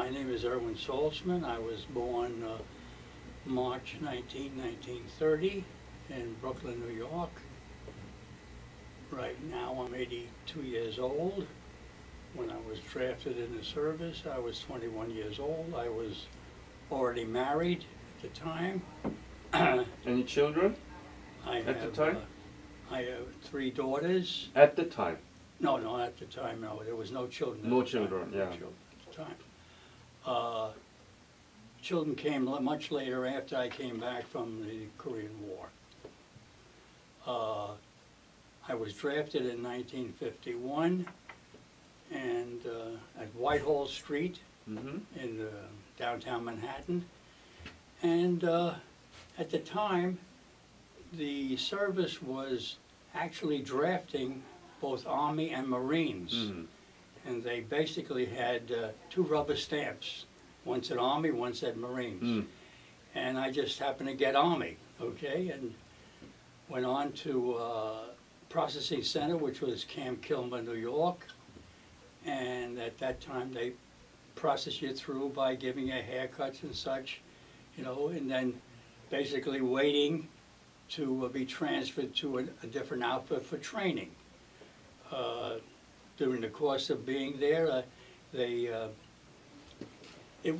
My name is Irwin Saltzman. I was born March 1930 in Brooklyn, New York. Right now I'm 82 years old. When I was drafted in the service, I was 21 years old. I was already married at the time. Any children at the time? I have 3 daughters. At the time? No, at the time, no. There was no children. No children, yeah. No children at the time. Children came much later after I came back from the Korean War. I was drafted in 1951 and at Whitehall Street in downtown Manhattan. And at the time, the service was actually drafting both Army and Marines. And they basically had 2 rubber stamps. One said Army, one said Marines. And I just happened to get Army, okay? And went on to Processing Center, which was Camp Kilmer, New York. And at that time, they process you through by giving you haircuts and such, you know, and then basically waiting to be transferred to a different outfit for training. During the course of being there, it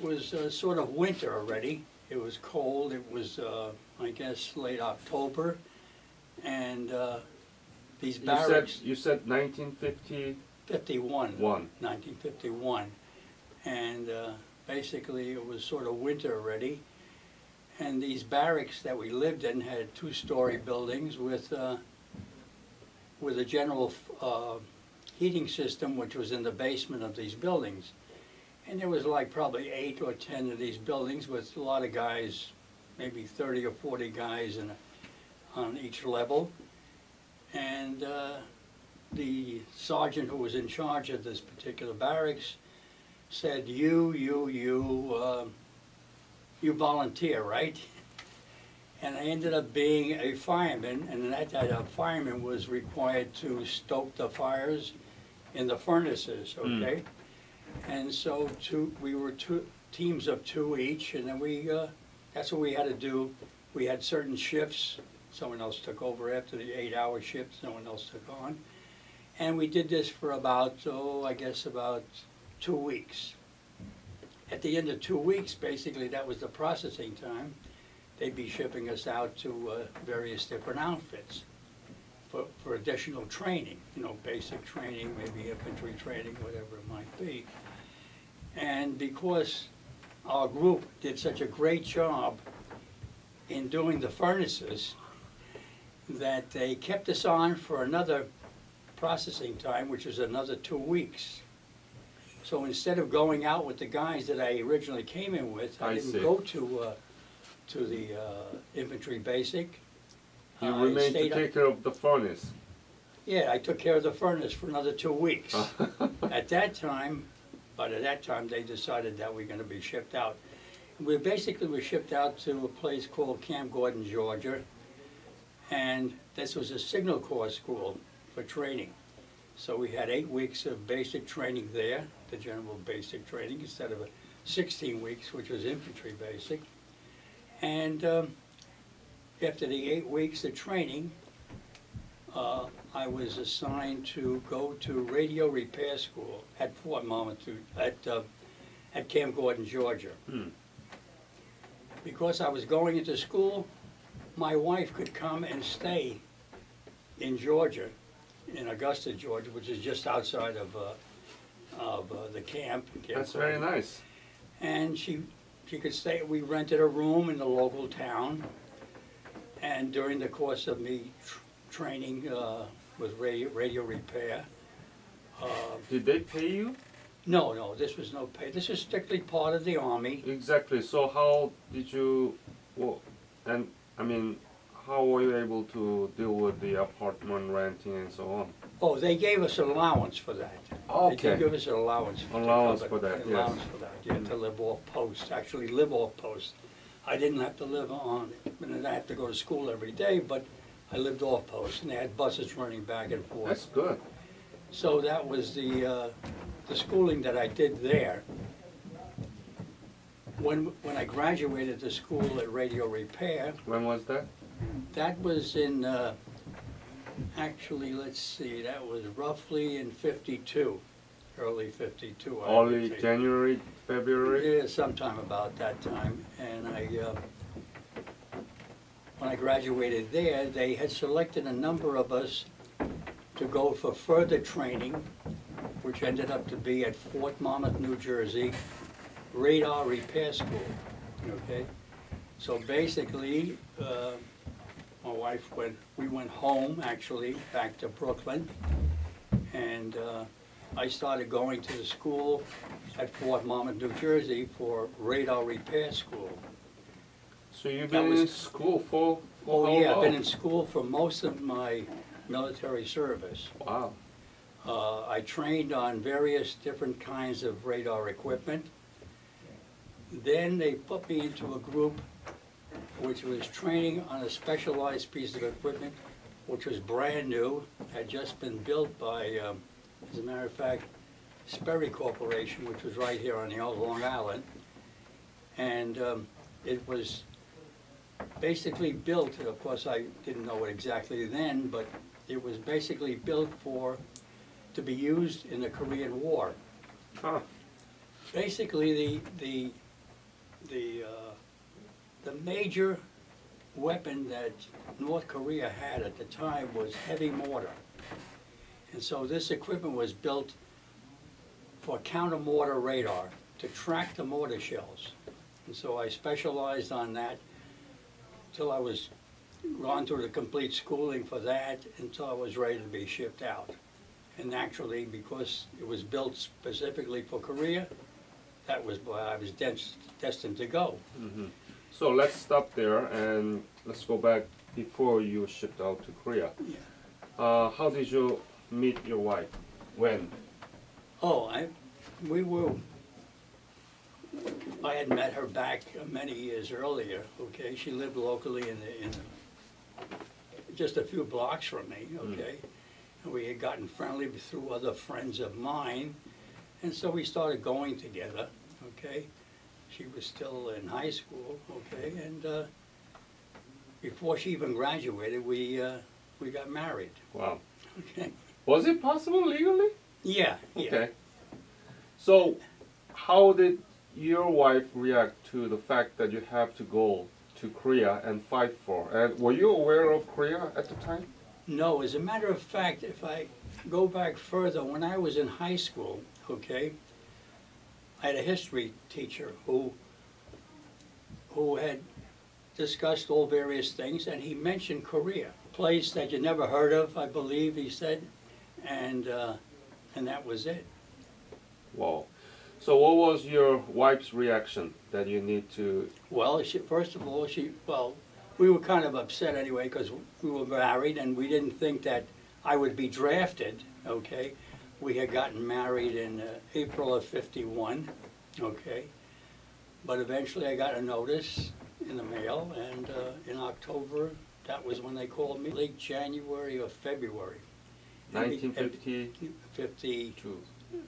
was sort of winter already. It was cold. It was, I guess, late October, and these barracks. You said 1950. 51. 1951, and basically it was sort of winter already. And these barracks that we lived in had 2-story buildings with a general heating system, which was in the basement of these buildings. And there was like probably 8 or 10 of these buildings with a lot of guys, maybe 30 or 40 guys on each level. And the sergeant who was in charge of this particular barracks said, you volunteer, right? And I ended up being a fireman, and at that time, a fireman was required to stoke the fires in the furnaces, okay? And so we were 2 teams of 2 each, and then that's what we had to do. We had certain shifts. Someone else took over after the 8-hour shift, someone else took on. And we did this for about, I guess about 2 weeks. At the end of 2 weeks, basically, that was the processing time. They'd be shipping us out to various different outfits for additional training, you know, basic training, maybe infantry training, whatever it might be. And because our group did such a great job in doing the furnaces, that they kept us on for another processing time, which was another 2 weeks. So instead of going out with the guys that I originally came in with, I didn't go to the infantry basic. You remained to take care of the furnace. Yeah, I took care of the furnace for another 2 weeks. At that time, they decided that we were going to be shipped out. We basically were shipped out to a place called Camp Gordon, Georgia, and this was a Signal Corps school for training. So we had 8 weeks of basic training there, the general basic training, instead of 16 weeks, which was infantry basic. And after the 8 weeks of training, I was assigned to go to radio repair school at Fort Marmaduke, at Camp Gordon, Georgia. Because I was going into school, my wife could come and stay in Georgia, in Augusta, Georgia, which is just outside of the camp. That's very nice. And she could stay. We rented a room in the local town, and during the course of me training with radio repair. Did they pay you? No, this was no pay. This is strictly part of the Army. Exactly. So how did you, and I mean, how were you able to deal with the apartment renting and so on? Oh, they gave us an allowance for that. Okay. They did give us an allowance. Allowance for that, yes. Allowance for that, yeah, to live off post, actually live off post. I didn't have to live on it. I didn't have to go to school every day, but I lived off post, and they had buses running back and forth. That's good. So that was the schooling that I did there. when I graduated the school at radio repair, When was that? that was in, actually, let's see, that was roughly in '52, early '52. I would Early say. January, February? Yeah, sometime about that time. And when I graduated there, they had selected a number of us to go for further training, which ended up to be at Fort Monmouth, New Jersey, Radar Repair School, okay? So basically, my wife we went home, actually, back to Brooklyn, and I started going to the school at Fort Monmouth, New Jersey for Radar Repair School. So you've That been was- in school for Oh how yeah, I've been long? in school for most of my military service. Wow. I trained on various different kinds of radar equipment. Then they put me into a group which was training on a specialized piece of equipment, which was brand new, had just been built by, as a matter of fact, Sperry Corporation, which was right here on the old Long Island. And it was basically built, of course I didn't know it exactly then, but it was basically built to be used in the Korean War. Huh. Basically, the major weapon that North Korea had at the time was heavy mortar. And so this equipment was built for counter-mortar radar to track the mortar shells. And so I specialized on that till I was gone through the complete schooling for that until I was ready to be shipped out. And naturally, because it was built specifically for Korea, that was where I was destined to go. Hmm. So let's stop there and let's go back before you were shipped out to Korea. Yeah. How did you meet your wife? When? Oh, I had met her back many years earlier, okay? She lived locally in just a few blocks from me, okay? And we had gotten friendly through other friends of mine, and so we started going together, okay? She was still in high school, okay? And before she even graduated, we got married, Wow. okay? Was it possible legally? Yeah, yeah. Okay. So how did your wife react to the fact that you have to go to Korea and fight for? And were you aware of Korea at the time? No, as a matter of fact, if I go back further, when I was in high school, okay, I had a history teacher who had discussed all various things, and he mentioned Korea, a place that you never heard of, I believe he said, and that was it. Wow. So what was your wife's reaction that you need to? Well, first of all, we were kind of upset anyway because we were married and we didn't think that I would be drafted, okay? We had gotten married in April of '51, okay? But eventually I got a notice in the mail, and in October, that was when they called me, late January or February. 1952.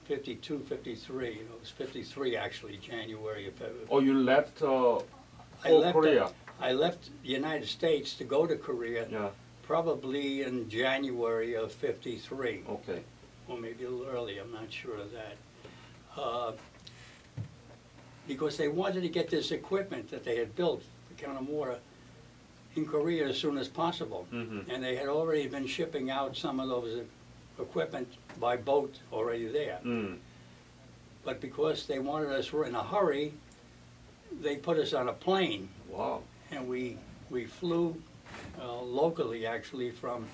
52, 53, it was 53 actually, January or February. Oh, you left I left, Korea? I left the United States to go to Korea Yeah. probably in January of '53, Okay. or maybe a little early, I'm not sure of that. Because they wanted to get this equipment that they had built, the counter-mortar, in Korea as soon as possible. Mm-hmm. And they had already been shipping out some of those equipment by boat already there. Mm. But because they wanted us in a hurry, they put us on a plane. Wow. And we flew locally, actually, from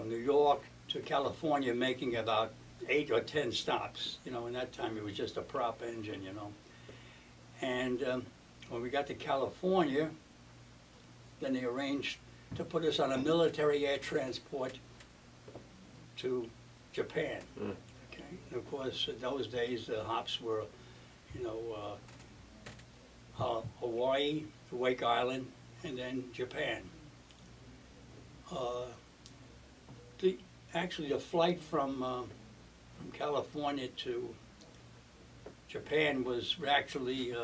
New York to California, making about 8 or 10 stops. You know, in that time it was just a prop engine, you know. And when we got to California, then they arranged to put us on a military air transport to Japan. Mm. Okay. And of course, in those days, the hops were, you know, Hawaii, Wake Island, and then Japan. Actually, the flight from California to Japan was actually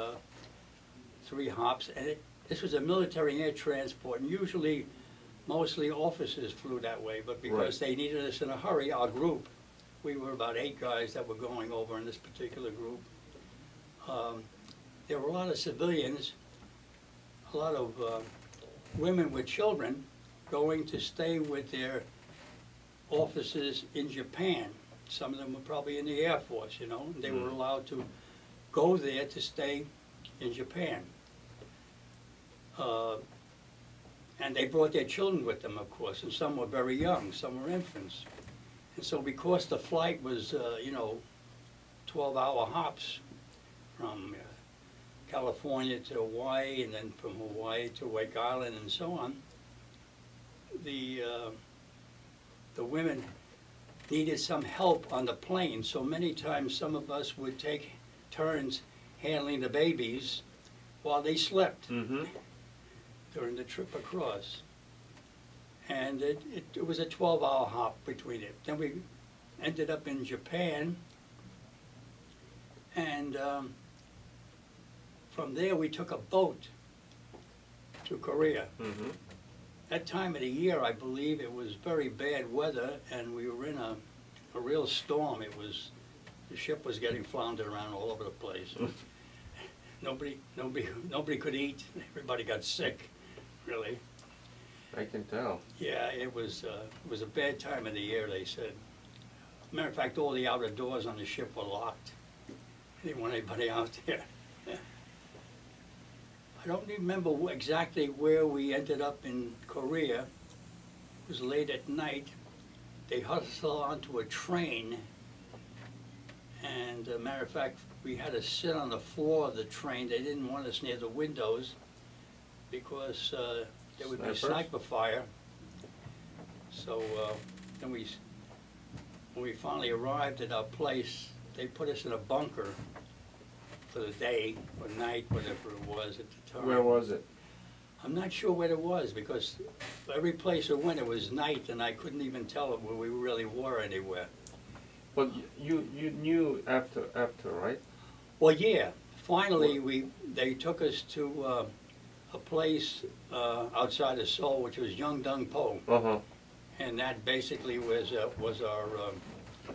3 hops, and this was a military air transport, and usually, mostly officers flew that way, but because they needed us in a hurry, our group, we were about 8 guys that were going over in this particular group. There were a lot of civilians, a lot of women with children going to stay with their officers in Japan. Some of them were probably in the Air Force, you know. They were allowed to go there to stay in Japan. And they brought their children with them, of course, and some were very young, some were infants. And so because the flight was, you know, 12-hour hops from California to Hawaii, and then from Hawaii to Wake Island and so on, the women needed some help on the plane, so many times some of us would take turns handling the babies while they slept during the trip across. And it was a 12-hour hop between it. Then we ended up in Japan, and from there we took a boat to Korea. That time of the year, I believe, it was very bad weather, and we were in a real storm. The ship was getting floundered around all over the place. Nobody could eat. Everybody got sick, really. I can tell. Yeah, it was a bad time of the year, they said. Matter of fact, all the outer doors on the ship were locked. They didn't want anybody out there. I don't remember exactly where we ended up in Korea. It was late at night. They hustled onto a train, and matter of fact, we had to sit on the floor of the train. They didn't want us near the windows because there would be sniper fire. So then when we finally arrived at our place, they put us in a bunker for the day or night, whatever it was at the time. Where was it? I'm not sure where it was, because every place I went, it was night, and I couldn't even tell where we really were anywhere. But you knew after, right? Well, yeah. Finally, they took us to a place outside of Seoul, which was Yeongdeung-po, and that basically was our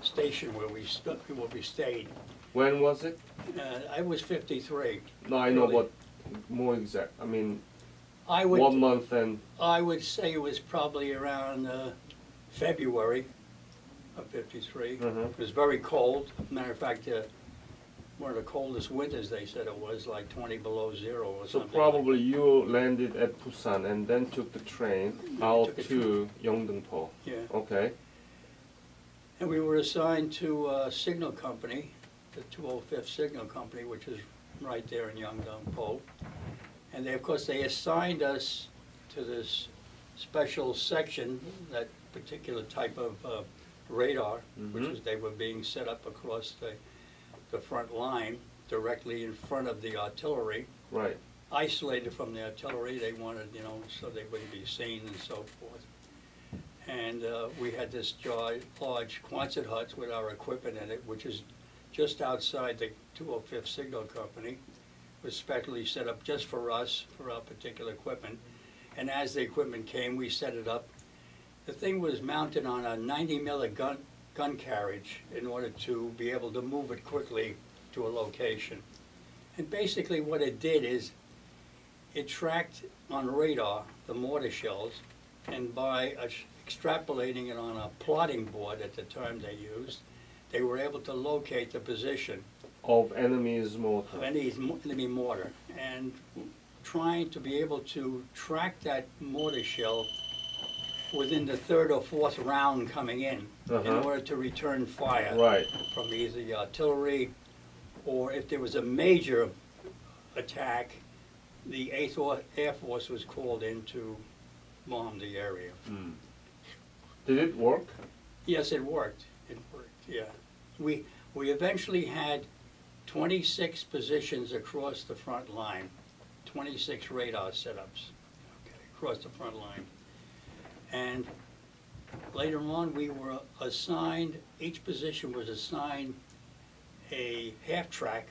station where we stayed. When was it? I was 53. No, I know, but more exact. I mean, what month and... I would say it was probably around February of 53. It was very cold. Matter of fact, one of the coldest winters, they said it was, like 20 below zero or something. So probably you landed at Busan and then took the train out to Yeongdeung-po. Yeah. Okay. And we were assigned to a signal company, the 205th Signal Company, which is right there in Yeongdeung-po. And they, of course, they assigned us to this special section, that particular type of radar, which was, they were being set up across the front line, directly in front of the artillery. Right. Isolated from the artillery, they wanted, you know, so they wouldn't be seen and so forth. And we had this large Quonset huts with our equipment in it, which is just outside the 205th Signal Company. It was specially set up just for us, for our particular equipment. And as the equipment came, we set it up. The thing was mounted on a 90mm gun carriage in order to be able to move it quickly to a location. And basically what it did is it tracked on radar the mortar shells, and by extrapolating it on a plotting board at the time they used, they were able to locate the position of enemy's mortar. Of enemy mortar, and trying to be able to track that mortar shell within the 3rd or 4th round coming in order to return fire from either the artillery, or if there was a major attack, the 8th Air Force was called in to bomb the area. Did it work? Yes, it worked. It worked, yeah. We eventually had 26 positions across the front line, 26 radar setups across the front line. And later on, we were assigned, each position was assigned a half-track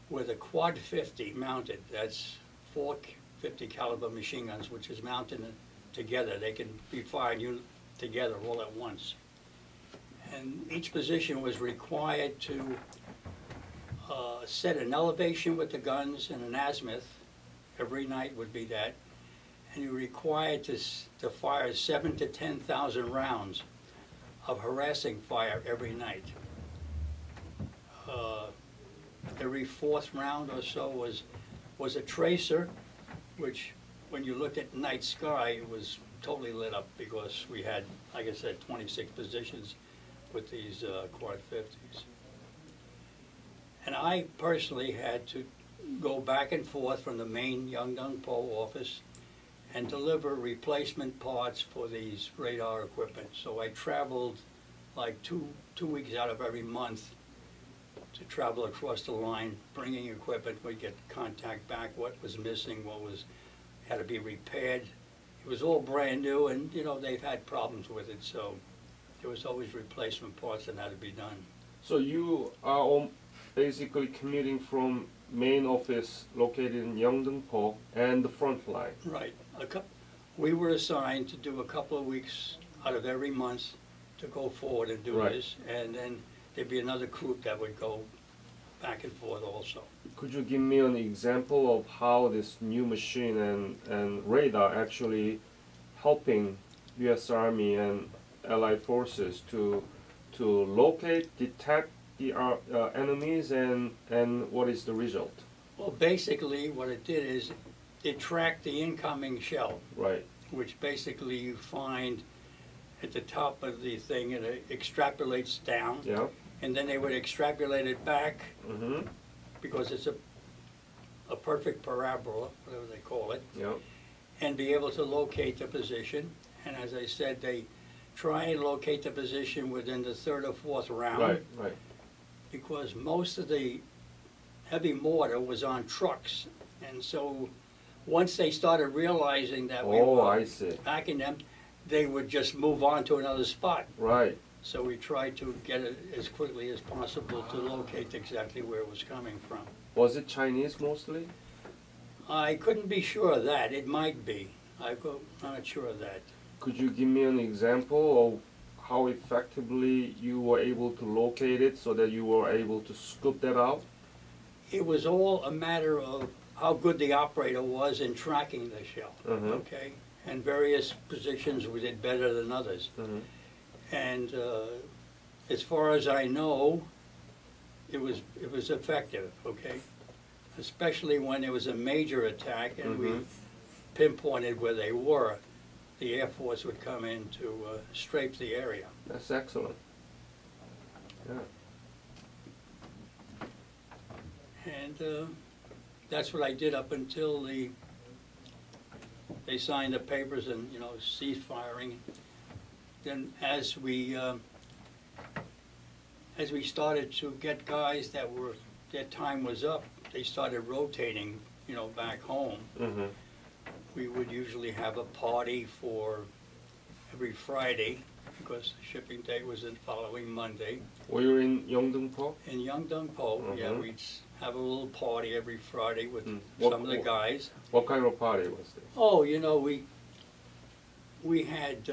with a quad 50 mounted. That's 4 50 caliber machine guns, which is mounted together. They can be fired together all at once. And each position was required to set an elevation with the guns and an azimuth. Every night would be that. And you're required to fire 7,000 to 10,000 rounds of harassing fire every night. Every fourth round or so was a tracer, which when you looked at night sky, it was totally lit up because we had, like I said, 26 positions with these quad 50s. And I personally had to go back and forth from the main Yongdong Po office and deliver replacement parts for these radar equipment. So I traveled like two weeks out of every month to travel across the line, bringing equipment. We'd get contact back, what was missing, had to be repaired. It was all brand new, and you know, they've had problems with it, so there was always replacement parts that had to be done. So you are basically commuting from main office located in Yeongdeung-po and the front line. Right. We were assigned to do a couple of weeks out of every month to go forward and do this, and then there'd be another group that would go back and forth also. Could you give me an example of how this new machine and radar actually helping U.S. Army and Allied forces to locate, detect the enemies, and what is the result? Well, basically what it did is it tracked the incoming shell. Right. Which basically you find at the top of the thing, and it extrapolates down. Yeah. And then they would extrapolate it back, because it's a perfect parabola, whatever they call it, and be able to locate the position. And as I said, they try and locate the position within the third or fourth round. Right, right. Because most of the heavy mortar was on trucks. And so once they started realizing that we were backing them, they would just move on to another spot. Right. So we tried to get it as quickly as possible to locate exactly where it was coming from. Was it Chinese mostly? I couldn't be sure of that. It might be. I'm not sure of that. Could you give me an example of how effectively you were able to locate it so that you were able to scoop that out? It was all a matter of how good the operator was in tracking the shell, okay? And various positions we did better than others. And as far as I know, it was effective, okay? Especially when there was a major attack and we pinpointed where they were, the Air Force would come in to strafe the area. That's excellent. Yeah. And that's what I did up until they signed the papers and, you know, ceased firing. Then as we started to get guys that their time was up, they started rotating, you know, back home. We would usually have a party for every Friday because the shipping day was the following Monday. Were you in Yeongdeung-po? In Yeongdeung-po, yeah, we'd have a little party every Friday with some of the guys. What kind of party was this? Oh, you know, we had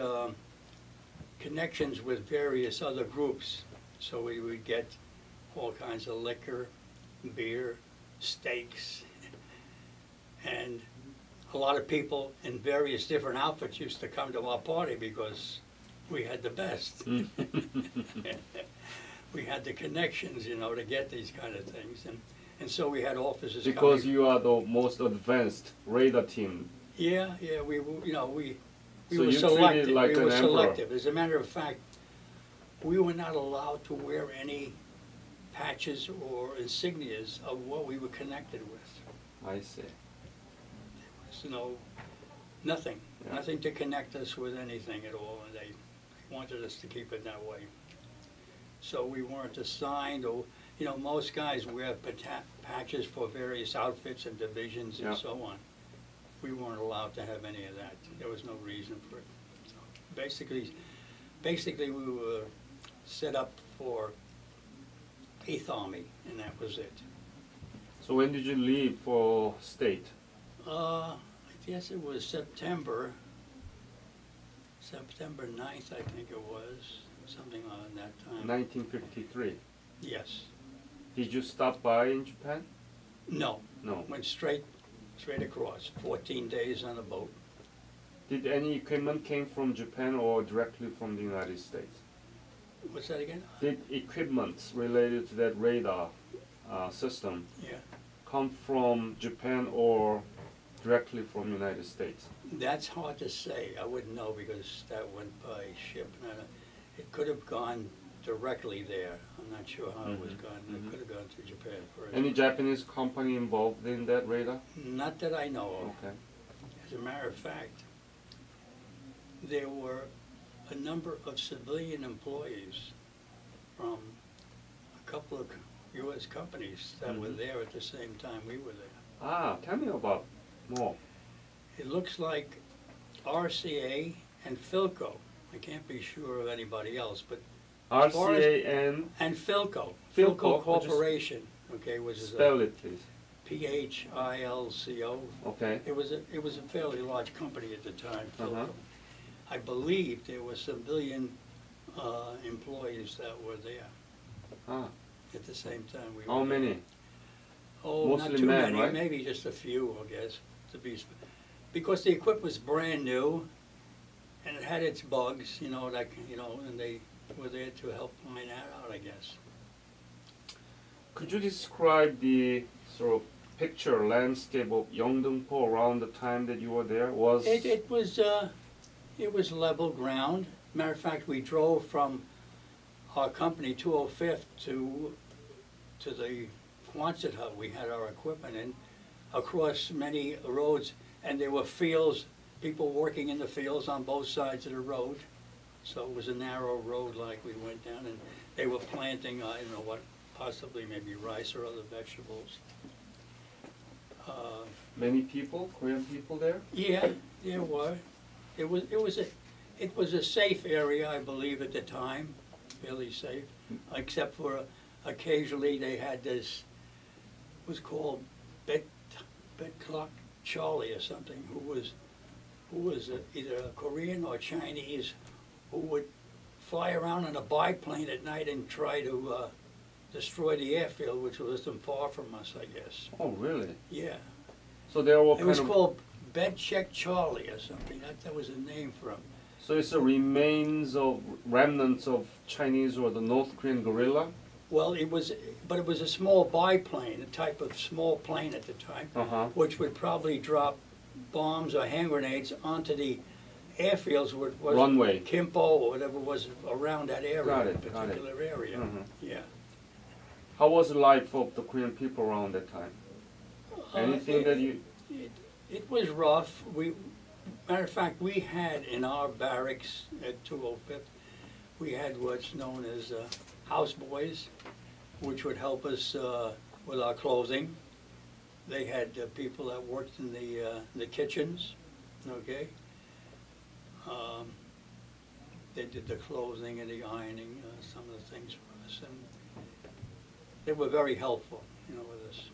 connections with various other groups, so we would get all kinds of liquor, beer, steaks, and a lot of people in various different outfits used to come to our party because we had the best. We had the connections, you know, to get these kind of things, and so we had officers because coming. You are the most advanced radar team. Yeah, we you know, we So were you selective. treated like We an were emperor. selective. As a matter of fact, we were not allowed to wear any patches or insignias of what we were connected with. I see. You know, nothing, Yeah. nothing to connect us with anything at all, and they wanted us to keep it that way. So we weren't assigned, or, you know, most guys wear patches for various outfits and divisions and so on. We weren't allowed to have any of that. There was no reason for it. So basically we were set up for 8th Army, and that was it. So when did you leave for state? I guess it was September 9th, I think it was, something on that time. 1953. Yes. Did you stop by in Japan? No. No. Went straight across, 14 days on a boat. Did any equipment came from Japan or directly from the United States? What's that again? Did equipment related to that radar system Yeah. come from Japan or directly from United States? That's hard to say. I wouldn't know because that went by ship. It could have gone directly there. I'm not sure how it was gone. It could have gone to Japan first. Any Japanese company involved in that radar? Not that I know of. Okay. As a matter of fact, there were a number of civilian employees from a couple of U.S. companies that were there at the same time we were there. Ah, tell me about more. It looks like RCA and Philco. I can't be sure of anybody else, but RCA and Philco. Philco, Corporation. Okay, was spell it, please. PHILCO. Okay. It was a fairly large company at the time, Philco. Uh-huh. I believe there were civilian employees that were there Ah, at the same time we were how there. many? Oh, Mostly not too men, many, right? maybe just a few, I guess, because the equipment was brand new, and it had its bugs, and they were there to help find that out, I guess. Could you describe the sort of picture landscape of Yeongdeungpo around the time that you were there? It was level ground. Matter of fact, we drove from our company 205th to the Quonset hut we had our equipment in, across many roads, and there were fields, people working in the fields on both sides of the road. So it was a narrow road like we went down, and they were planting, I don't know what, possibly maybe rice or other vegetables. Many people, Korean people there? Yeah, there were. It was a safe area, I believe, at the time, fairly safe, except for occasionally they had this, was called Bet Clock Charlie or something, who was either a Korean or Chinese, who would fly around in a biplane at night and try to destroy the airfield, which wasn't far from us, I guess. Oh, really? Yeah. So there were It was called Bed Check Charlie or something. That was a name for him. So it's the remains of remnants of Chinese or the North Korean guerrilla? Well, it was a small biplane, a type of small plane at the time, which would probably drop bombs or hand grenades onto the airfields, was runway, Kimpo or whatever was around that area, particular area. Yeah. How was the life of the Korean people around that time? Anything that you? It was rough. Matter of fact, we had in our barracks at 205th, we had what's known as houseboys, which would help us with our clothing. They had people that worked in the kitchens, okay? They did the clothing and the ironing, some of the things for us, and they were very helpful, with us.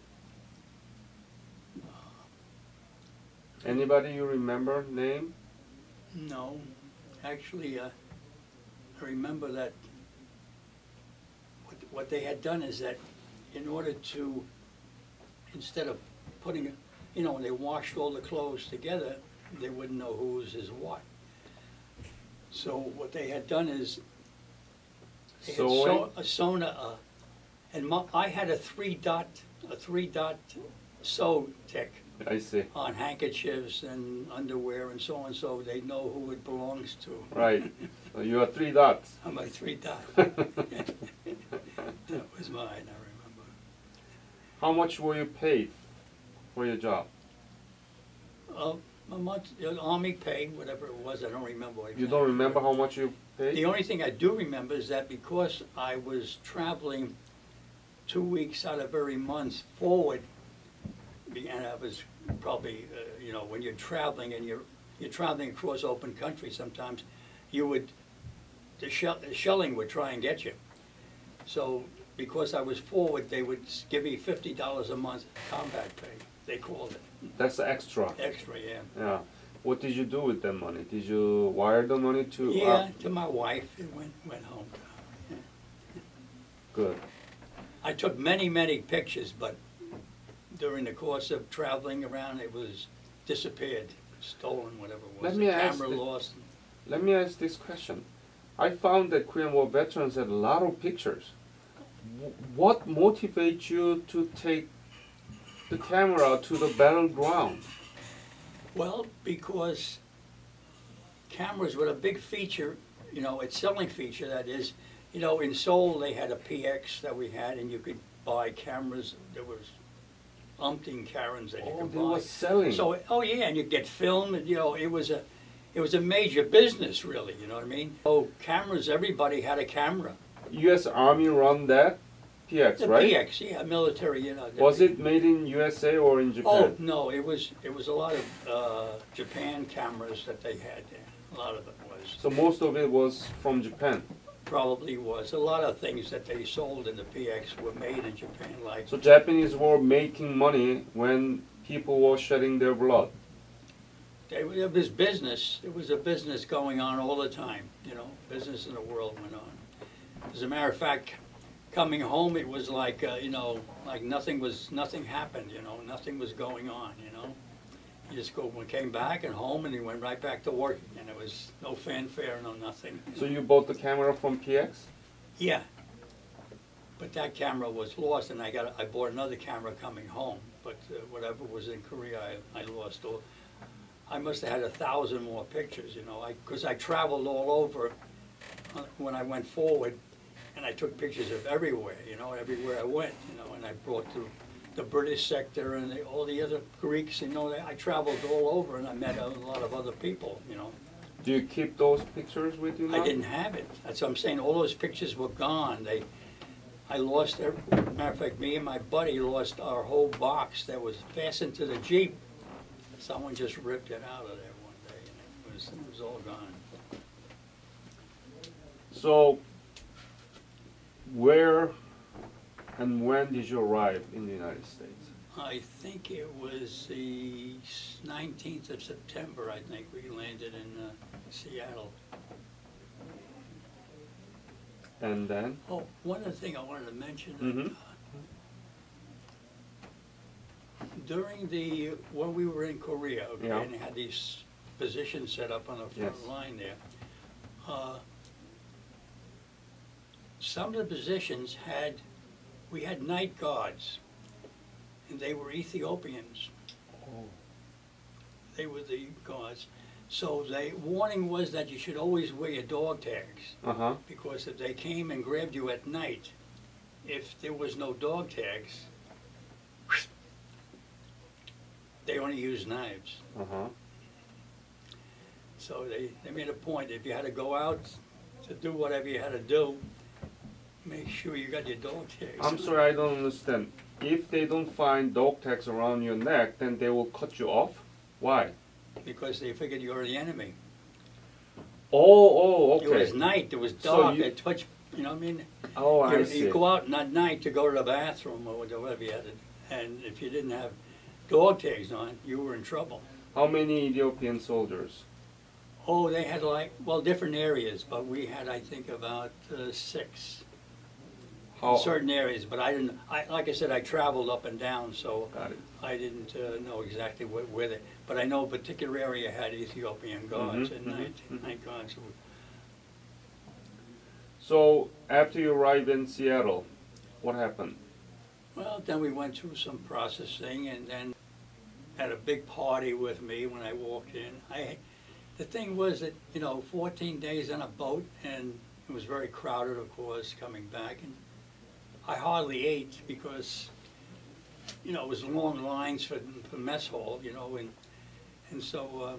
Anybody you remember name? No, actually, I remember that what they had done is that in order to, instead of putting, when they washed all the clothes together, they wouldn't know whose is what. So what they had done is they had sewn I had a three dot sew tick. I see. On handkerchiefs and underwear and so on, so they know who it belongs to. Right. So you are 3 dots. I'm a 3 dot. That was mine, I remember. How much were you paid for your job? A month, Army pay, whatever it was, I don't remember. You don't remember how much you paid? The only thing I do remember is that because I was traveling 2 weeks out of every month forward, and I was probably, when you're traveling and you're traveling across open country, sometimes the shelling would try and get you. So because I was forward, they would give me $50 a month combat pay, they called it. That's extra. Extra, yeah. Yeah. What did you do with that money? Did you wire the money to? Yeah, to my wife, it went home. Yeah. Good. I took many pictures, but during the course of traveling around, it was disappeared, stolen, whatever it was. Let me the ask camera the- lost. Let me ask this question. I found that Korean War veterans had a lot of pictures. What motivates you to take the camera to the battleground? Well, because cameras were a big feature, you know, a selling feature, that is. You know, in Seoul, they had a PX that we had, and you could buy cameras. There was umpteen cameras that you Oh, could they buy. were selling. So, oh yeah, and you get film, and you know, it was a major business, really. You know what I mean? Oh, cameras! Everybody had a camera. U.S. Army run that PX, The right? PX, yeah, military. You know. Was it made in USA or in Oh Japan? no, it was a lot of Japan cameras that they had there. A lot of it was. So most of it was from Japan. Probably was. A lot of things that they sold in the PX were made in Japan, like. So Japanese were making money when people were shedding their blood. It was business. It was a business going on all the time. You know, business in the world went on. As a matter of fact, coming home, it was like you know, like nothing happened. You know, nothing was going on. You know, you just came back and home, and you went right back to work, and it was no fanfare, no nothing. So you bought the camera from PX? Yeah, but that camera was lost, and I bought another camera coming home. But whatever was in Korea, I lost all. I must have had 1,000 more pictures, you know, because I traveled all over when I went forward, and I took pictures of everywhere, you know, everywhere I went, you know, and I brought to the British sector and all the other Greeks, you know, I traveled all over, and I met a lot of other people, you know. Do you keep those pictures with you now? I didn't have it. That's what I'm saying. All those pictures were gone. I lost, matter of fact, me and my buddy lost our whole box that was fastened to the Jeep. Someone just ripped it out of there one day, and it was all gone. So, where and when did you arrive in the United States? I think it was the 19th of September, I think, we landed in Seattle. And then? Oh, one other thing I wanted to mention. Mhm. During when we were in Korea, okay, Yeah. and they had these positions set up on the front Yes. line there, some of the positions we had night guards, and they were Ethiopians. Oh. They were the guards. So the warning was that you should always wear your dog tags, Uh-huh. because if they came and grabbed you at night, if there was no dog tags, they only used knives. Uh-huh. So they made a point, if you had to go out to do whatever you had to do, make sure you got your dog tags. I'm sorry, I don't understand. If they don't find dog tags around your neck, then they will cut you off? Why? Because they figured you were the enemy. Oh, okay. It was night, it was So dark, you- they touched, you know what I mean? Oh, I see. You go out at night to go to the bathroom or whatever you had to, and if you didn't have dog tags on, you were in trouble. How many Ethiopian soldiers? Oh, they had different areas, but we had, I think, about 6 in certain areas. But I didn't, like I said, I traveled up and down, so Got it. I didn't know exactly where they, but I know a particular area had Ethiopian guards at night, night guards. So, after you arrived in Seattle, what happened? Well, then we went through some processing, and then had a big party with me when I walked in. The thing was that, 14 days on a boat, and it was very crowded, of course, coming back, and I hardly ate because, it was long lines for mess hall, and so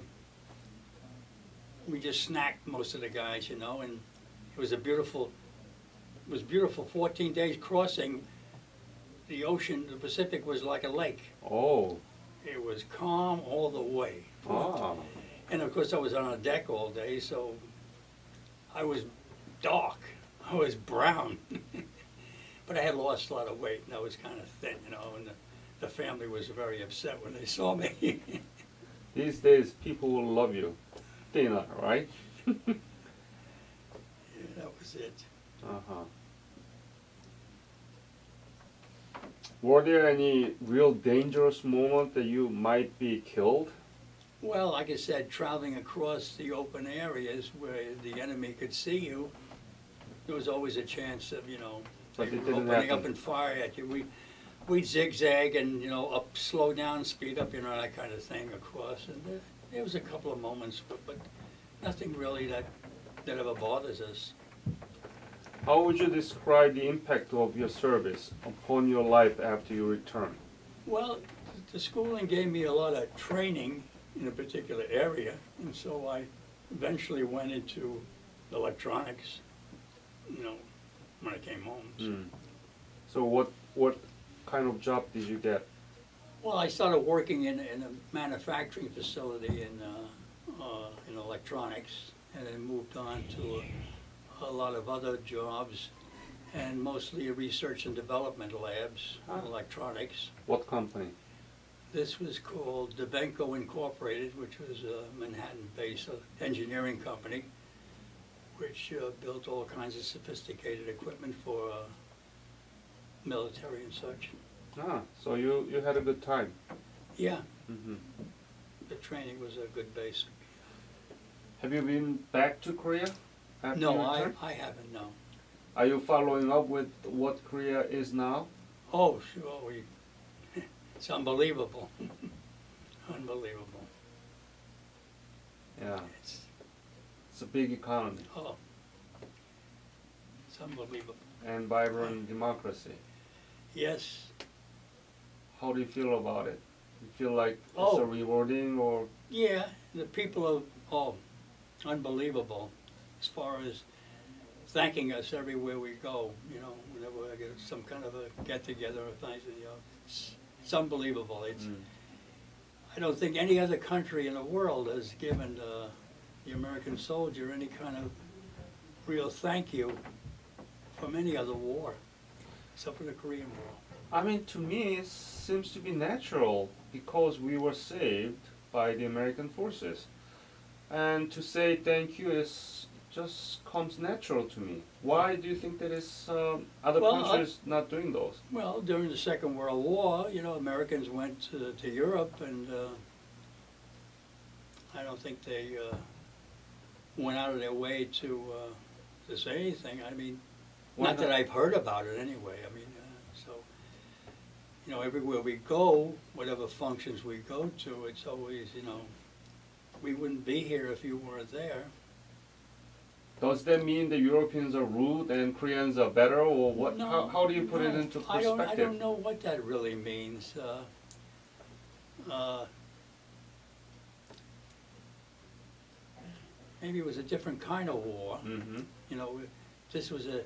we just snacked, most of the guys, and it was beautiful, 14 days crossing. The ocean, the Pacific, was like a lake. Oh. It was calm all the way. Ah. And of course I was on a deck all day, so I was dark. I was brown. But I had lost a lot of weight, and I was kind of thin, you know, and the family was very upset when they saw me. These days, people will love you thinner, right? Yeah, that was it. Uh-huh. Were there any real dangerous moment that you might be killed? Well, like I said, traveling across the open areas where the enemy could see you, there was always a chance of, you know, But they it were didn't opening happen. up and fire at you. We'd zigzag and, you know, up, slow down, speed up, you know, that kind of thing across. And there was a couple of moments, but nothing really that ever bothers us. How would you describe the impact of your service upon your life after you return? Well, the schooling gave me a lot of training in a particular area, and so I eventually went into electronics, you know, when I came home. Mm. So what kind of job did you get? Well, I started working in a manufacturing facility in electronics, and then moved on to a lot of other jobs, and mostly research and development labs in electronics. What company? This was called Debenco Incorporated, which was a Manhattan-based engineering company, which built all kinds of sophisticated equipment for military and such. Ah, so you had a good time. Yeah, Mm-hmm. the training was a good base. Have you been back to Korea after No, you returned? I haven't, no. Are you following up with what Korea is now? Oh, sure, it's unbelievable. Unbelievable. Yeah, It's, it's a big economy oh, it's unbelievable. and vibrant democracy. Yes, How do you feel about it? You feel like it's Oh. a rewarding or? yeah, the people are, unbelievable as far as thanking us everywhere we go, you know, whenever I get some kind of a get-together or things, you know, it's unbelievable. It's, Mm. I don't think any other country in the world has given the American soldier any kind of real thank you from any other war, except for the Korean War. I mean, to me, it seems to be natural because we were saved by the American forces. And to say thank you is just comes natural to me. Why do you think that is other Well, countries not doing those? Well, during the Second World War, you know, Americans went to Europe, and I don't think they went out of their way to say anything. I mean, Why not that not? I've heard about it anyway. I mean, so, you know, everywhere we go, whatever functions we go to, it's always, you know, we wouldn't be here if you weren't there. Does that mean the Europeans are rude and Koreans are better, or what? No, How do you put it no, into I perspective? don't know what that really means. Maybe it was a different kind of war. Mm-hmm. You know, this was a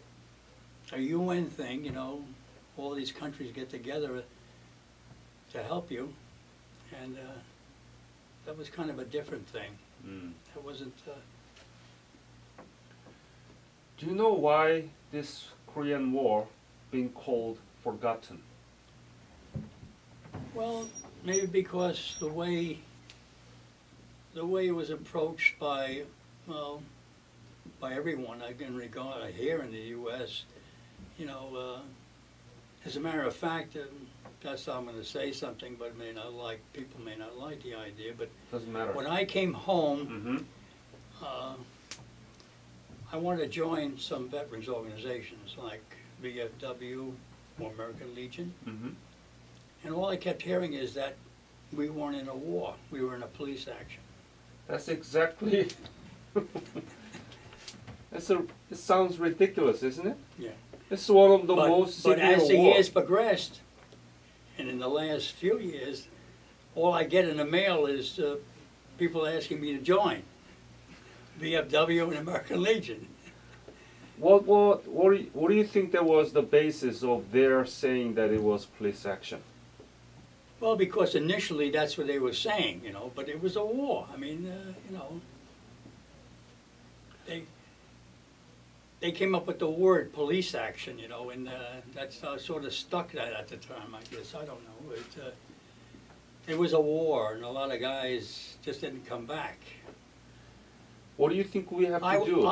UN thing, you know, all these countries get together to help you, and that was kind of a different thing. Mm. That wasn't, Do you know why this Korean War being called forgotten? well, maybe because the way it was approached by, well, by everyone, I can regard here in the U.S., you know, as a matter of fact, that's how I'm going to say something, but people may not like the idea, but Doesn't matter. when I came home, Mm-hmm. I wanted to join some veterans organizations like VFW or American Legion, Mm-hmm. and all I kept hearing is that we weren't in a war, we were in a police action. That's exactly. It sounds ridiculous, isn't it? Yeah. It's one of the most But severe as the wars. years progressed, and in the last few years, all I get in the mail is people asking me to join VFW and American Legion. What do you think that was the basis of their saying that it was police action? Well, because initially that's what they were saying, you know, but it was a war. I mean, you know, they they came up with the word police action, you know, and that's sort of stuck that at the time, I guess. I don't know. It was a war, and a lot of guys just didn't come back. What do you think we have to do?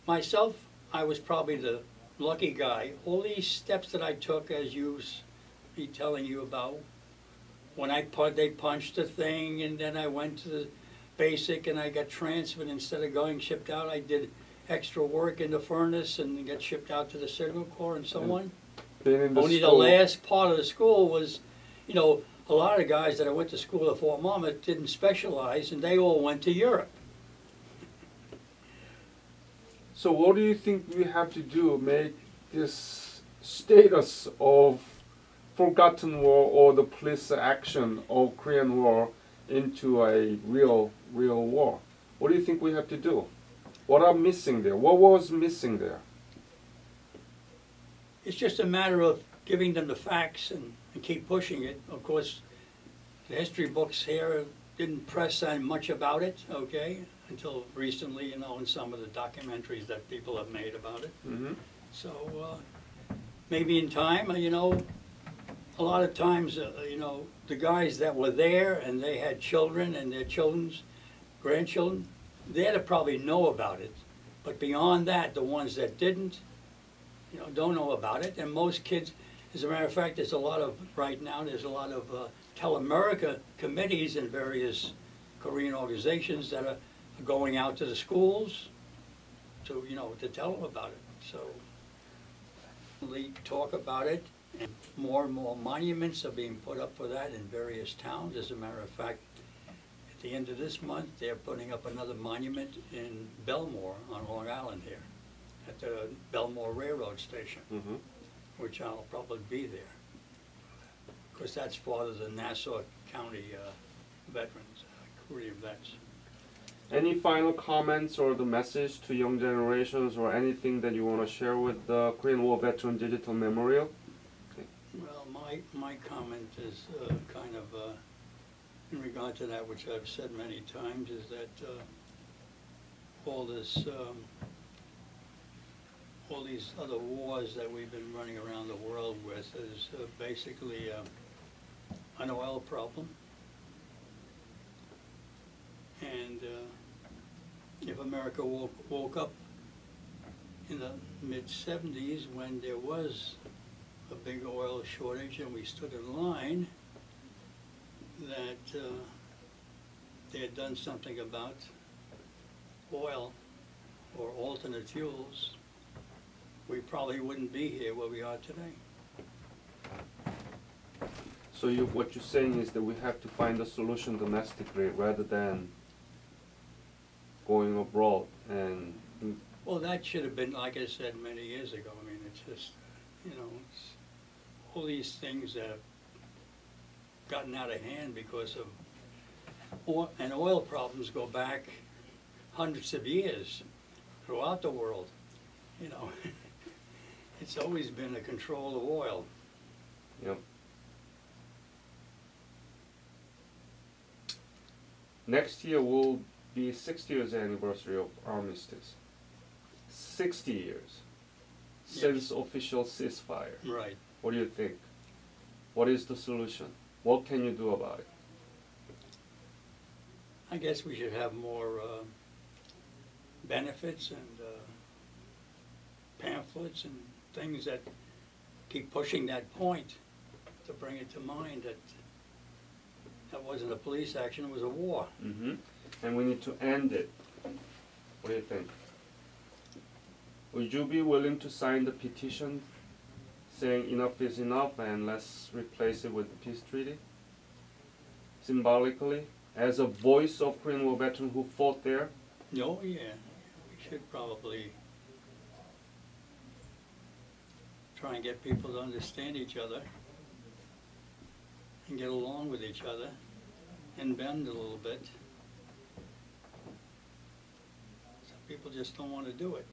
Myself, I was probably the lucky guy. All these steps that I took, as you be telling you about, when they punched the thing, and then I went to the basic, and I got transferred. Instead of going shipped out, I did extra work in the furnace and get shipped out to the Signal Corps and so on. Only the last part of the school was, you know, a lot of guys that I went to school at Fort Monmouth didn't specialize, and they all went to Europe. So what do you think we have to do, make this status of forgotten war or the police action of Korean War into a real war? What do you think we have to do? What are missing there? What was missing there? It's just a matter of giving them the facts and keep pushing it. Of course, the history books here didn't press on much about it, okay, until recently, you know, in some of the documentaries that people have made about it. Mm-hmm. So maybe in time, you know, a lot of times, you know, the guys that were there and they had children and their children's grandchildren, they'd probably know about it. But beyond that, the ones that didn't, you know, don't know about it. And most kids, as a matter of fact, there's a lot of, right now, there's a lot of Tell America committees in various Korean organizations that are going out to the schools to, you know, to tell them about it. So, we talk about it, and more monuments are being put up for that in various towns. As a matter of fact, at the end of this month, they're putting up another monument in Belmore on Long Island here, at the Belmore Railroad Station, Mm-hmm. which I'll probably be there. Because that's part of the Nassau County veterans, Korean vets. Any final comments or the message to young generations or anything that you want to share with the Korean War Veteran Digital Memorial? Okay. Well, my comment is kind of in regard to that, which I've said many times, is that all these other wars that we've been running around the world with is basically an oil problem. And if America woke up in the mid-70s when there was a big oil shortage and we stood in line, that they had done something about oil or alternate fuels, we probably wouldn't be here where we are today. So what you're saying is that we have to find a solution domestically rather than going abroad and... Well, that should have been, like I said, many years ago. I mean, it's just, you know, it's all these things that have gotten out of hand because of oil, and oil problems go back hundreds of years throughout the world, you know. It's always been a control of oil. Yep. Next year will be 60 years anniversary of armistice. 60 years since official ceasefire. Right. What do you think? What is the solution? What can you do about it? I guess we should have more benefits and pamphlets and things that keep pushing that point to bring it to mind that that wasn't a police action, it was a war. Mm-hmm. And we need to end it. What do you think? Would you be willing to sign the petition saying enough is enough and let's replace it with the peace treaty? Symbolically, as a voice of Korean War veterans who fought there? No, yeah, we should probably try and get people to understand each other and get along with each other and bend a little bit. Some people just don't want to do it.